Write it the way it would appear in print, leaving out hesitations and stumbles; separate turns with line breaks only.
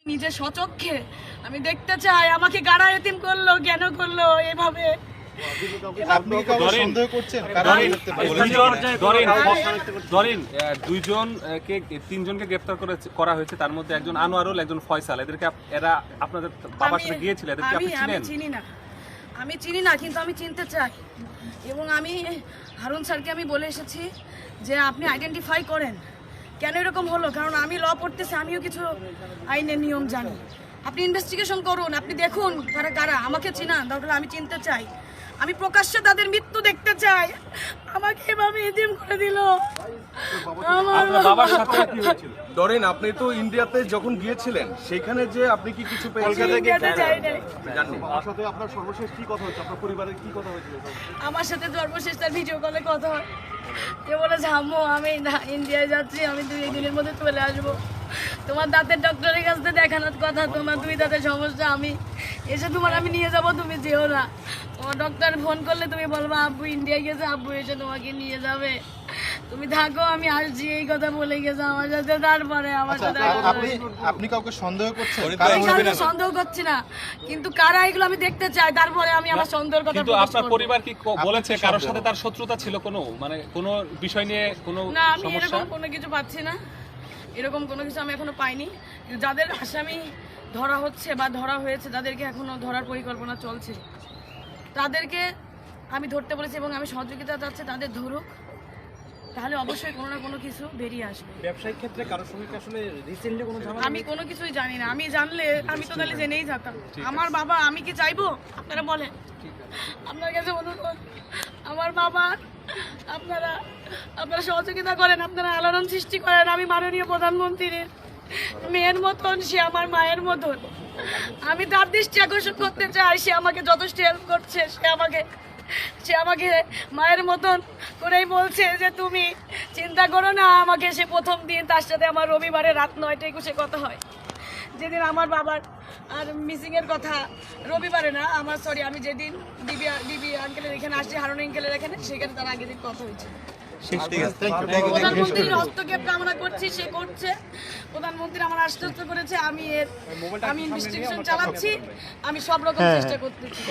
নিজে স্বচক্ষে আমি দেখতে চাই আমাকে গাড়া এতিম করলো, কেন করলো এভাবে।
তিনজনকে গ্রেফতার করা হয়েছে, তার মধ্যে একজন আনোয়ারুল, একজন ফয়সাল। এরা আপনাদের বাবার সাথে গিয়েছিল, এদেরকে আপনি চিনেন?
আমি চিনি না, কিন্তু আমি চিনতে চাই। এবং আমি হারুন স্যারকে আমি বলে এসেছি যে আপনি আইডেন্টিফাই করেন কেন এরকম হলো, কারণ আমি ল পড়তেছি, আমিও কিছু আইনের নিয়ম জানি। আপনি ইনভেস্টিগেশন করুন, আপনি দেখুন তারা কারা, আমাকে চিনান, দরকার আমি চিনতে চাই। আমি প্রকাশ্যে তাদের মৃত্যু দেখতে চাই। আমাকে এভাবে এতিম করে দিল।
ধরেন আপনি তো ইন্ডিয়াতে যখন গিয়েছিলেন সেখানে যে আপনি কি কিছু পেয়েছেন? আপনার সর্বশেষ কি কথা হয়েছে, আপনার পরিবারের কি কথা হয়েছিল?
আমার সাথে সর্বশেষ তার ভিডিও কলে কথা হয়। কে বলে আম্মু আমি ইন্ডিয়ায় যাচ্ছি, আমি 2 দিনের মধ্যে চলে আসবো। তোমার দাঁতের ডক্টরের কাছে দেখানোর কথা, তোমার 2 দাঁতের সমস্যা, আমি এসে তোমার আমি নিয়ে যাবো, তুমি যেও না। তোমার ডক্টর ফোন করলে তুমি বলবো আব্বু ইন্ডিয়ায় গেছে, আব্বু এসে তোমাকে নিয়ে যাবে, তুমি থাকো, আমি আসছি, এই কথা বলে গেছে আমার সাথে। তারপরে আমার সাথে
আপনি কাউকে সন্দেহ করছেন?
আমি সন্দেহ করছি না, কিন্তু কারা এগুলো আমি দেখতে চাই, তারপরে আমি আমার সন্দেহের কথা।
কিন্তু আপনার পরিবার কি বলেছে কারোর সাথে তার শত্রুতা ছিল, কোনো মানে কোনো বিষয় নিয়ে কোনো
না? আমি
সমস্যা?
এরকম কোনো কিছু পাচ্ছি না, এরকম কোনো কিছু আমি এখনো পাইনি। যাদের আসামি ধরা হচ্ছে বা ধরা হয়েছে, তাদেরকে এখনো ধরার পরিকল্পনা চলছে, তাদেরকে আমি ধরতে বলেছি এবং আমি সহযোগিতা চাচ্ছি, তাদের ধরুক, তাহলে অবশ্যই কোনো না কোনো কিছু বেরিয়ে আসবে।
ব্যবসায়িক ক্ষেত্রে কারোর সঙ্গে আসলে রিসেন্টলি কোনো ঝামেলা?
আমি কোনো কিছুই জানি না, আমি জানলে আমি তো তাহলে জেনেই যেতাম। আমার বাবা, আমি কি চাইবো? আপনারা বলেন, আপনার কাছে অনুরোধ, আমার বাবা, আপনারা সহযোগিতা করেন, আপনারা আলোড়ন সৃষ্টি করেন। আমি মাননীয় প্রধানমন্ত্রীর মেয়ের মতন, সে আমার মায়ের মতন, আমি তার দৃষ্টি আকর্ষণ করতে চাই। সে আমাকে যথেষ্ট হেল্প করছে, সে আমাকে মায়ের মতন করেই বলছে যে তুমি চিন্তা করো না। আমাকে সে প্রথম দিন তার সাথে আমার রবিবারে রাত 9টা 21 কথা হয়, যেদিন আমার বাবার আর মিসিং এর কথা। রবিবারে না, আমি যেদিন দিবি আঙ্কেলের এখানে আসছি, হারুন আঙ্কেলের এখানে, সেখানে তার আগের দিন কথা হয়েছে। প্রধানমন্ত্রীর হস্তক্ষেপ কামনা করছি, সে করছে। প্রধানমন্ত্রী আমার আশ্বস্ত করেছে, আমি ইনভেস্টিগেশন চালাচ্ছি, আমি সব রকম চেষ্টা করতেছি।